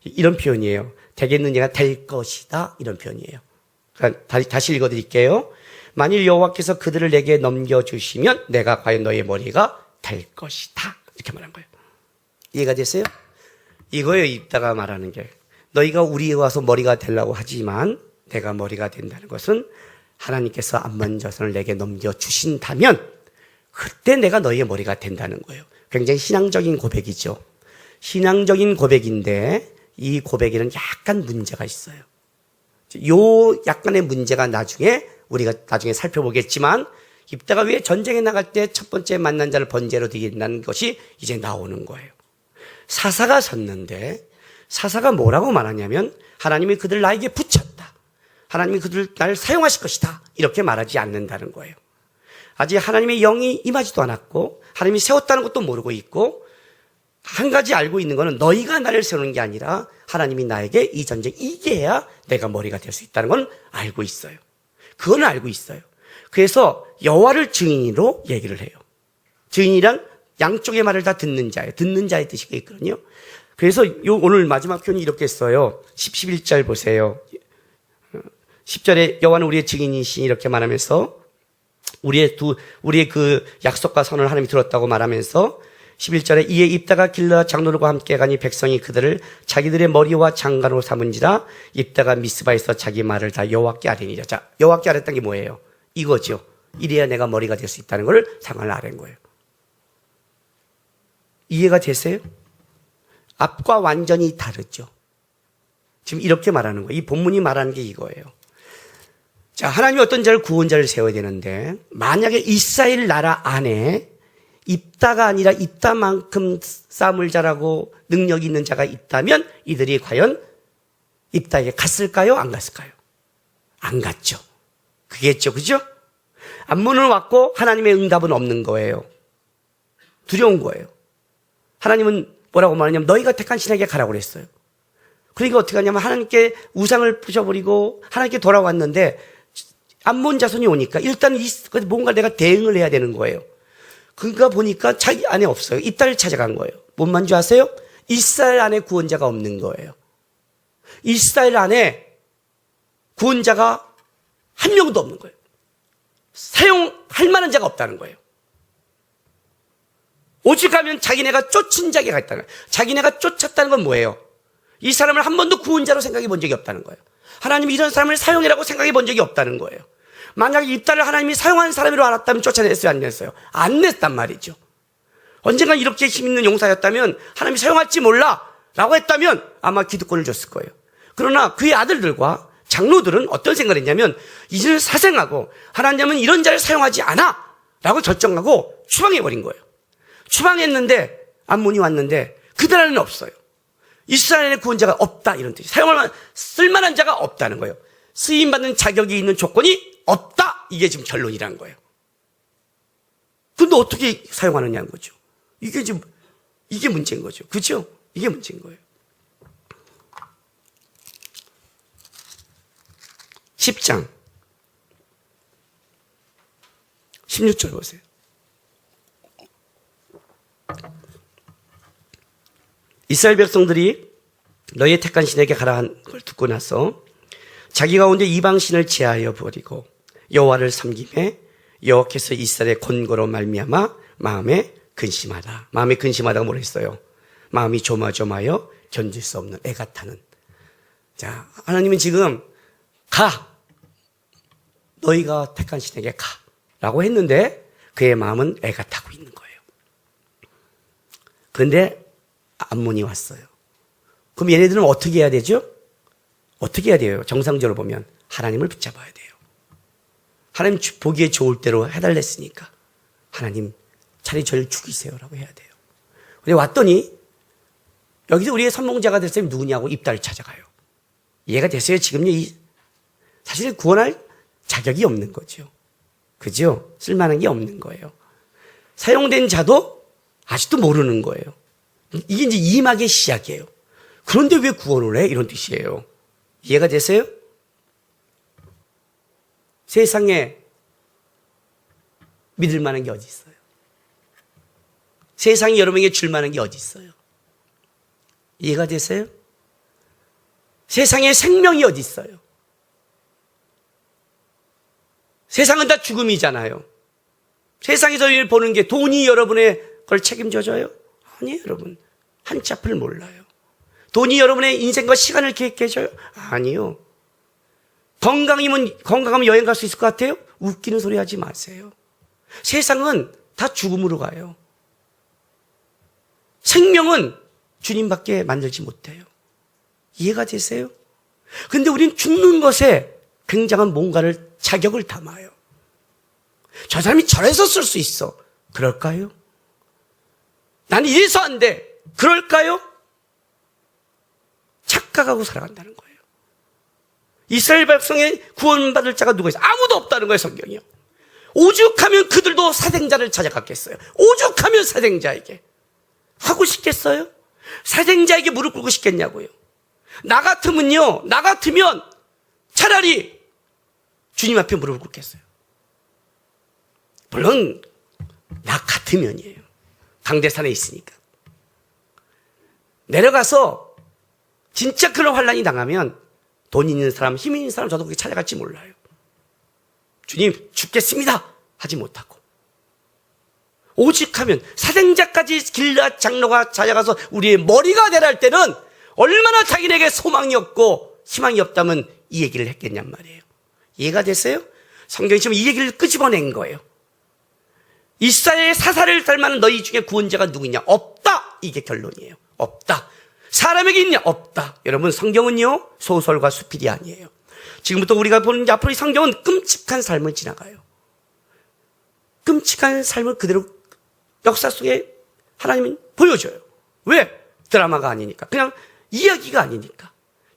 이런 표현이에요. 되겠느냐가 될 것이다 이런 표현이에요. 그러니까 다시 읽어드릴게요. 만일 여호와께서 그들을 내게 넘겨주시면 내가 과연 너희의 머리가 될 것이다 이렇게 말한 거예요. 이해가 됐어요? 이거예요. 입다가 말하는 게 너희가 우리에 와서 머리가 되려고 하지만 내가 머리가 된다는 것은 하나님께서 암몬 자손을 내게 넘겨주신다면 그때 내가 너희의 머리가 된다는 거예요. 굉장히 신앙적인 고백이죠. 신앙적인 고백인데 이 고백에는 약간 문제가 있어요. 요 약간의 문제가 우리가 나중에 살펴보겠지만 입다가 왜 전쟁에 나갈 때 첫 번째 만난 자를 번제로 드린다는 것이 이제 나오는 거예요. 사사가 섰는데 사사가 뭐라고 말하냐면 하나님이 그들 나에게 붙였다. 하나님이 그들 나를 사용하실 것이다. 이렇게 말하지 않는다는 거예요. 아직 하나님의 영이 임하지도 않았고 하나님이 세웠다는 것도 모르고 있고 한 가지 알고 있는 것은 너희가 나를 세우는 게 아니라 하나님이 나에게 이 전쟁 이겨야 내가 머리가 될 수 있다는 건 알고 있어요. 그건 알고 있어요. 그래서 여호와를 증인으로 얘기를 해요. 증인이란 양쪽의 말을 다 듣는 자예요. 듣는 자의 뜻이 있거든요. 그래서 오늘 마지막 표현이 이렇게 써요. 11절 보세요. 10절에 여호와는 우리의 증인이시니 이렇게 말하면서 우리의 그 약속과 선을 하나님이 들었다고 말하면서 11절에 이에 입다가 길앗 장로들과 함께 가니 백성이 그들을 자기들의 머리와 장관으로 삼은지라 입다가 미스바에서 자기 말을 다 여호와께 아뢰니라. 자, 여호와께 아뢰었다는 게 뭐예요? 이거죠. 이래야 내가 머리가 될 수 있다는 걸 상을 아뢰는 거예요. 이해가 되세요? 앞과 완전히 다르죠. 지금 이렇게 말하는 거예요. 이 본문이 말하는 게 이거예요. 자, 하나님이 어떤 자를 구원자를 세워야 되는데 만약에 이스라엘 나라 안에 입다가 아니라 입다만큼 싸움을 잘하고 능력이 있는 자가 있다면 이들이 과연 입다에게 갔을까요? 안 갔을까요? 안 갔죠. 그겠죠. 그죠? 암몬은 왔고 하나님의 응답은 없는 거예요. 두려운 거예요. 하나님은 뭐라고 말하냐면 너희가 택한 신에게 가라고 그랬어요. 그러니까 어떻게 하냐면 하나님께 우상을 부셔버리고 하나님께 돌아왔는데 암몬 자손이 오니까 일단 뭔가 내가 대응을 해야 되는 거예요. 그러니까 보니까 자기 안에 없어요. 입다를 찾아간 거예요. 뭔 줄 아세요? 이스라엘 안에 구원자가 없는 거예요. 이스라엘 안에 구원자가 한 명도 없는 거예요. 사용할 만한 자가 없다는 거예요. 오직 하면 자기네가 쫓은 자가 있다는 거예요. 자기네가 쫓았다는 건 뭐예요? 이 사람을 한 번도 구원자로 생각해 본 적이 없다는 거예요. 하나님이 이런 사람을 사용해라고 생각해 본 적이 없다는 거예요. 만약에 입다를 하나님이 사용한 사람으로 알았다면 쫓아냈어요, 안 냈어요? 안 냈단 말이죠. 언젠가 이렇게 힘있는 용사였다면 하나님이 사용할지 몰라 라고 했다면 아마 기득권을 줬을 거예요. 그러나 그의 아들들과 장로들은 어떤 생각을 했냐면 이제는 사생하고 하나님은 이런 자를 사용하지 않아 라고 결정하고 추방해버린 거예요. 추방했는데 암몬이 왔는데 그들 안에는 없어요. 이스라엘의 구원자가 없다 이런 뜻이, 쓸만한 자가 없다는 거예요. 쓰임받는 자격이 있는 조건이 없다, 이게 지금 결론이라는 거예요. 근데 어떻게 사용하느냐는 거죠. 이게 문제인 거죠. 그렇죠? 이게 문제인 거예요. 10장 16절 보세요. 이스라엘 백성들이 너희의 택한 신에게 가라 한 걸 듣고 나서 자기 가운데 이방 신을 제하여 버리고 여호와를 섬김에 여호와께서 이스라엘의 권고로 말미암아 마음에 근심하다. 마음에 근심하다가 뭐라 했어요? 마음이 조마조마하여 견딜 수 없는 애가 타는. 자, 하나님은 지금 가, 너희가 택한 신에게 가 라고 했는데 그의 마음은 애가 타고 있는 거예요. 그런데 암몬이 왔어요. 그럼 얘네들은 어떻게 해야 되죠? 어떻게 해야 돼요? 정상적으로 보면 하나님을 붙잡아야 돼요. 하나님 보기에 좋을 대로 해달랬으니까 하나님 차라리 저를 죽이세요라고 해야 돼요. 근데 왔더니 여기서 우리의 선봉자가 될 사람이 누구냐고 입다를 찾아가요. 이해가 됐어요? 지금요, 사실 구원할 자격이 없는 거죠. 그죠? 쓸만한 게 없는 거예요. 사용된 자도 아직도 모르는 거예요. 이게 이제 이막의 시작이에요. 그런데 왜 구원을 해? 이런 뜻이에요. 이해가 되세요? 세상에 믿을 만한 게 어디 있어요? 세상이 여러분에게 줄 만한 게 어디 있어요? 이해가 되세요? 세상에 생명이 어디 있어요? 세상은 다 죽음이잖아요. 세상에서 보는 게 돈이 여러분의 걸 책임져줘요? 아니에요, 여러분. 한치 앞을 몰라요. 돈이 여러분의 인생과 시간을 계획해줘요? 아니요. 건강하면 여행 갈 수 있을 것 같아요? 웃기는 소리 하지 마세요. 세상은 다 죽음으로 가요. 생명은 주님밖에 만들지 못해요. 이해가 되세요? 근데 우린 죽는 것에 굉장한 뭔가를 자격을 담아요. 저 사람이 저래서 쓸 수 있어. 그럴까요? 나는 이래서 안 돼. 그럴까요? 착각하고 살아간다는 거예요. 이스라엘 백성의 구원받을 자가 누가 있어요? 아무도 없다는 거예요, 성경이요. 오죽하면 그들도 사생자를 찾아갔겠어요. 오죽하면 사생자에게. 하고 싶겠어요? 사생자에게 무릎 꿇고 싶겠냐고요. 나 같으면 차라리 주님 앞에 무릎을 꿇겠어요. 물론 나 같으면이에요. 강대산에 있으니까. 내려가서 진짜 그런 환난이 당하면 돈 있는 사람, 힘 있는 사람 저도 그렇게 찾아갈지 몰라요. 주님 죽겠습니다 하지 못하고. 오직하면 사생자까지 길앗 장로가 찾아가서 우리의 머리가 되라 할 때는 얼마나 자기에게 소망이 없고 희망이 없다면 이 얘기를 했겠냔 말이에요. 이해가 됐어요? 성경이 지금 이 얘기를 끄집어낸 거예요. 이스라엘의 사사를 닮은 너희 중에 구원자가 누구냐? 없다. 이게 결론이에요. 없다. 사람에게 있냐? 없다. 여러분, 성경은요 소설과 수필이 아니에요. 지금부터 우리가 보는 앞으로 이 성경은 끔찍한 삶을 지나가요. 끔찍한 삶을 그대로 역사 속에 하나님은 보여줘요. 왜? 드라마가 아니니까. 그냥 이야기가 아니니까.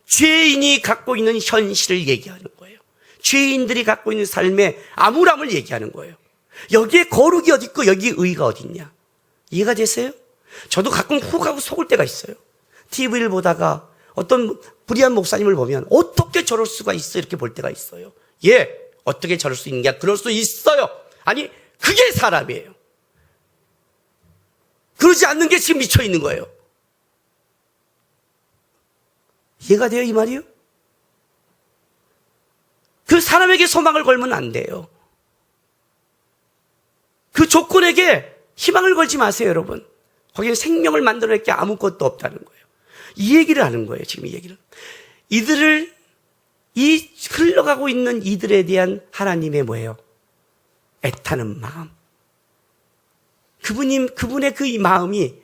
죄인이 갖고 있는 현실을 얘기하는 거예요. 죄인들이 갖고 있는 삶의 암울함을 얘기하는 거예요. 여기에 거룩이 어디 있고 여기 의가 어디 있냐. 이해가 되세요? 저도 가끔 훅하고 속을 때가 있어요. TV를 보다가 어떤 불의한 목사님을 보면 어떻게 저럴 수가 있어 이렇게 볼 때가 있어요. 예, 어떻게 저럴 수 있냐. 그럴 수 있어요. 아니, 그게 사람이에요. 그러지 않는 게 지금 미쳐 있는 거예요. 이해가 돼요, 이 말이요? 그 사람에게 소망을 걸면 안 돼요. 그 조건에게 희망을 걸지 마세요, 여러분. 거기에 생명을 만들어낼 게 아무것도 없다는 거예요. 이 얘기를 하는 거예요, 지금 이 얘기를. 이들을, 이 흘러가고 있는 이들에 대한 하나님의 뭐예요? 애타는 마음. 그분의 그 이 마음이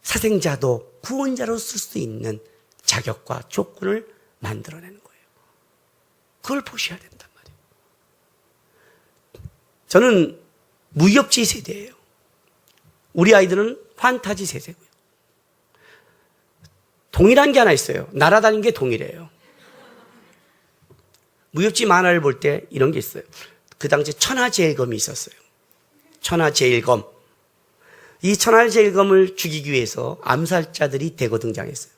사생자도 구원자로 쓸 수 있는 자격과 조건을 만들어내는 거예요. 그걸 보셔야 된단 말이에요. 저는 무협지 세대예요. 우리 아이들은 판타지 세대고요. 동일한 게 하나 있어요. 날아다니는 게 동일해요. 무협지 만화를 볼 때 이런 게 있어요. 그 당시에 천하제일검이 있었어요. 천하제일검. 이 천하제일검을 죽이기 위해서 암살자들이 대거 등장했어요.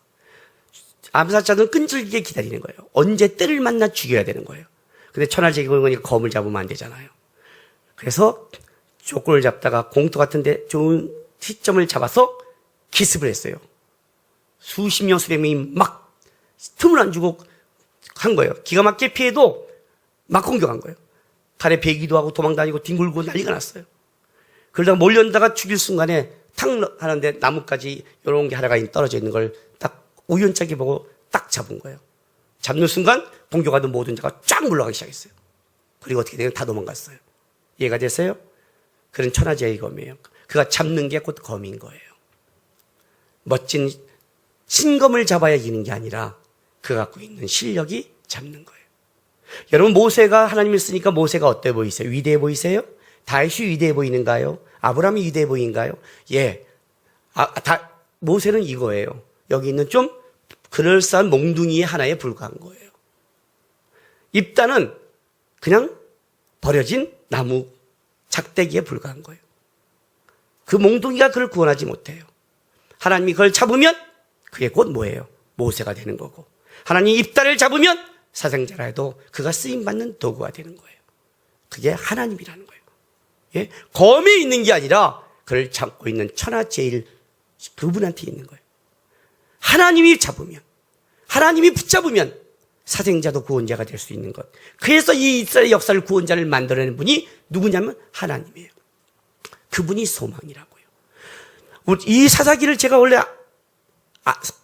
암살자들은 끈질기게 기다리는 거예요. 언제 때를 만나 죽여야 되는 거예요. 근데 천하제일검은 검을 잡으면 안 되잖아요. 그래서 조건을 잡다가 공터 같은데 좋은 시점을 잡아서 기습을 했어요. 수십 명, 수백 명이 막 틈을 안 주고 한 거예요. 기가 막히게 피해도 막 공격한 거예요. 칼에 베기도 하고 도망다니고 뒹굴고 난리가 났어요. 그러다가 몰려다가 죽일 순간에 탁 하는데 나뭇가지 이런 게 하나가 떨어져 있는 걸 딱 우연찮게 보고 딱 잡은 거예요. 잡는 순간 공격하던 모든 자가 쫙 물러가기 시작했어요. 그리고 어떻게 되면 다 도망갔어요. 이해가 됐어요? 그런 천하제일 검이에요. 그가 잡는 게 곧 검인 거예요. 멋진 신검을 잡아야 이기는 게 아니라 그가 갖고 있는 실력이 잡는 거예요. 여러분, 모세가 하나님을 쓰니까 모세가 어때 보이세요? 위대해 보이세요? 다윗이 위대해 보이는가요? 아브라함이 위대해 보이는가요? 예. 모세는 이거예요. 여기 있는 좀 그럴싸한 몽둥이의 하나에 불과한 거예요. 입다는 그냥 버려진 나무 작대기에 불과한 거예요. 그 몽둥이가 그를 구원하지 못해요. 하나님이 그걸 잡으면 그게 곧 뭐예요? 모세가 되는 거고, 하나님이 입다를 잡으면 사생자라 해도 그가 쓰임받는 도구가 되는 거예요. 그게 하나님이라는 거예요. 예? 검에 있는 게 아니라 그를 잡고 있는 천하제일 그분한테 있는 거예요. 하나님이 잡으면, 하나님이 붙잡으면 사생자도 구원자가 될 수 있는 것. 그래서 이 이스라엘 역사를 구원자를 만들어내는 분이 누구냐면 하나님이에요. 그분이 소망이라고요. 이 사사기를 제가 원래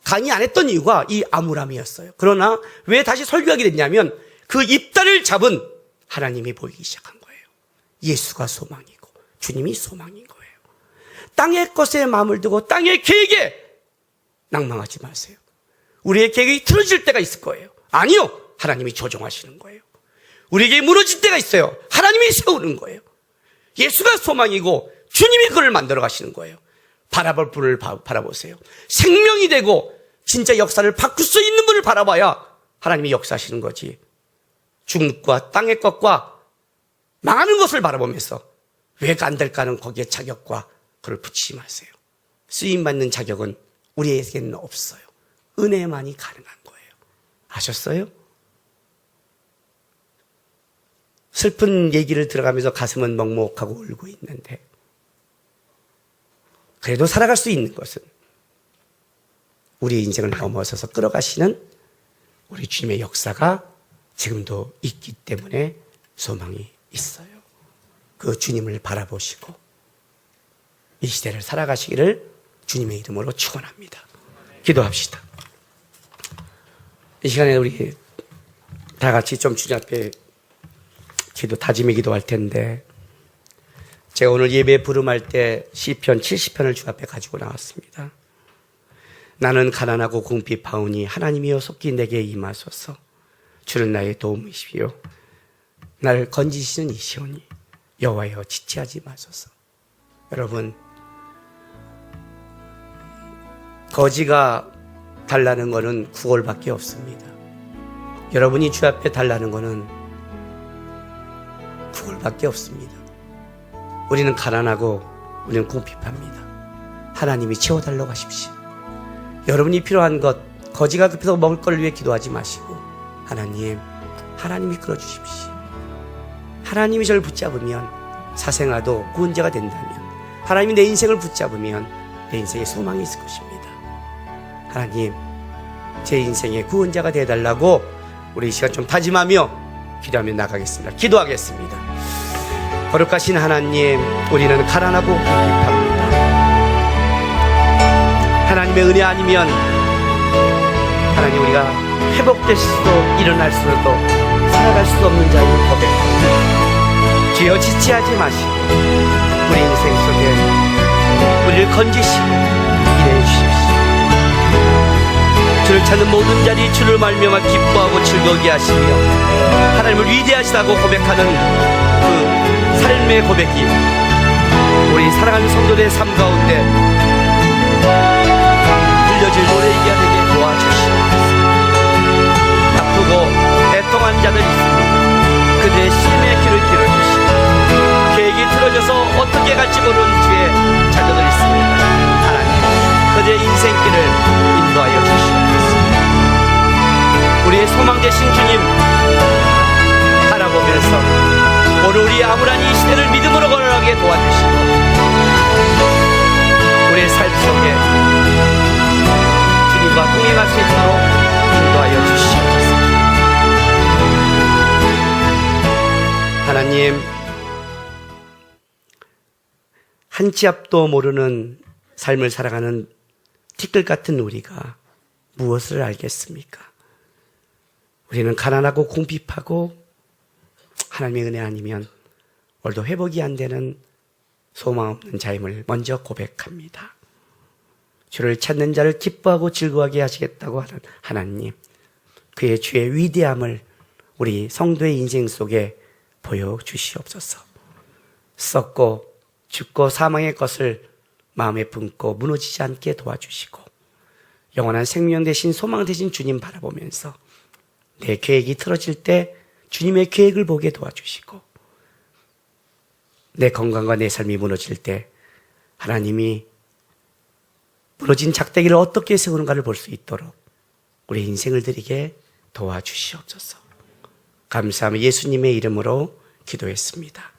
강의 안 했던 이유가 이 아므람이었어요. 그러나 왜 다시 설교하게 됐냐면 그 입다를 잡은 하나님이 보이기 시작한 거예요. 예수가 소망이고 주님이 소망인 거예요. 땅의 것에 마음을 두고 땅의 계획에 낭망하지 마세요. 우리의 계획이 틀어질 때가 있을 거예요. 아니요, 하나님이 조종하시는 거예요. 우리에게 무너질 때가 있어요. 하나님이 세우는 거예요. 예수가 소망이고 주님이 그를 만들어 가시는 거예요. 바라볼 분을 바라보세요. 생명이 되고 진짜 역사를 바꿀 수 있는 분을 바라봐야 하나님이 역사하시는 거지. 중국과 땅의 것과 망하는 것을 바라보면서 왜 안 될까는 거기에 자격과 그걸 붙이지 마세요. 쓰임받는 자격은 우리에게는 없어요. 은혜만이 가능한 거예요. 아셨어요? 슬픈 얘기를 들어가면서 가슴은 먹먹하고 울고 있는데 그래도 살아갈 수 있는 것은 우리 인생을 넘어서서 끌어가시는 우리 주님의 역사가 지금도 있기 때문에 소망이 있어요. 그 주님을 바라보시고 이 시대를 살아가시기를 주님의 이름으로 축원합니다. 기도합시다. 이 시간에 우리 다 같이 좀 주님 앞에 다짐의 기도할 텐데, 제가 오늘 예배 부름할 때 시편 70편을 주 앞에 가지고 나왔습니다. 나는 가난하고 궁핍하오니 하나님이여 속히 내게 임하소서. 주는 나의 도움이시오. 나를 건지시는 이시오니 여호와여 지체하지 마소서. 여러분, 거지가 달라는 것은 구걸밖에 없습니다. 여러분이 주 앞에 달라는 것은 구걸밖에 없습니다. 우리는 가난하고 우리는 궁핍합니다. 하나님이 채워달라고 하십시오. 여러분이 필요한 것, 거지가 급해서 먹을 걸 위해 기도하지 마시고 하나님이 끌어주십시오. 하나님이 저를 붙잡으면 사생아도 구원자가 된다면 하나님이 내 인생을 붙잡으면 내 인생에 소망이 있을 것입니다. 하나님, 제 인생의 구원자가 되어달라고 우리 이 시간 좀 다짐하며 기도하며 나가겠습니다. 기도하겠습니다. 거룩하신 하나님, 우리는 가난하고 궁핍합니다. 하나님의 은혜 아니면 하나님, 우리가 회복될 수도 일어날 수도 살아갈 수 없는 자임을 고백합니다. 주여, 지체하지 마시고 우리 인생 속에 우리를 건지시고 일해 주십시오. 주를 찾는 모든 자리 주를 말미암아 기뻐하고 즐거우게 하시며 하나님을 위대하시다고 고백하는 그 삶의 고백이 우리 사랑하는 성도들의 삶 가운데 들려질 노래이게 되게 도와주시옵소서. 아프고 애통한 자들 있습니다. 그들의 심의 길을 길어주시고 계획이 틀어져서 어떻게 갈지 모르는 주의 자녀들 있습니다. 하나님, 그들의 인생길을 인도하여 주시옵소서. 우리의 소망 되신 주님 바라보면서 오늘 우리 암울한 이 시대를 믿음으로 걸어가게 도와주시고 우리의 삶 속에 주님과 동행할 수 있도록 인도하여 주시옵소서. 하나님, 한 치 앞도 모르는 삶을 살아가는 티끌 같은 우리가 무엇을 알겠습니까? 우리는 가난하고 궁핍하고 하나님의 은혜 아니면 오늘도 회복이 안 되는 소망 없는 자임을 먼저 고백합니다. 주를 찾는 자를 기뻐하고 즐거워하게 하시겠다고 하는 하나님, 그의 주의 위대함을 우리 성도의 인생 속에 보여주시옵소서. 썩고 죽고 사망의 것을 마음에 품고 무너지지 않게 도와주시고 영원한 생명 되신 소망 되신 주님 바라보면서 내 계획이 틀어질 때 주님의 계획을 보게 도와주시고 내 건강과 내 삶이 무너질 때 하나님이 무너진 작대기를 어떻게 세우는가를 볼 수 있도록 우리 인생을 드리게 도와주시옵소서. 감사하며 예수님의 이름으로 기도했습니다.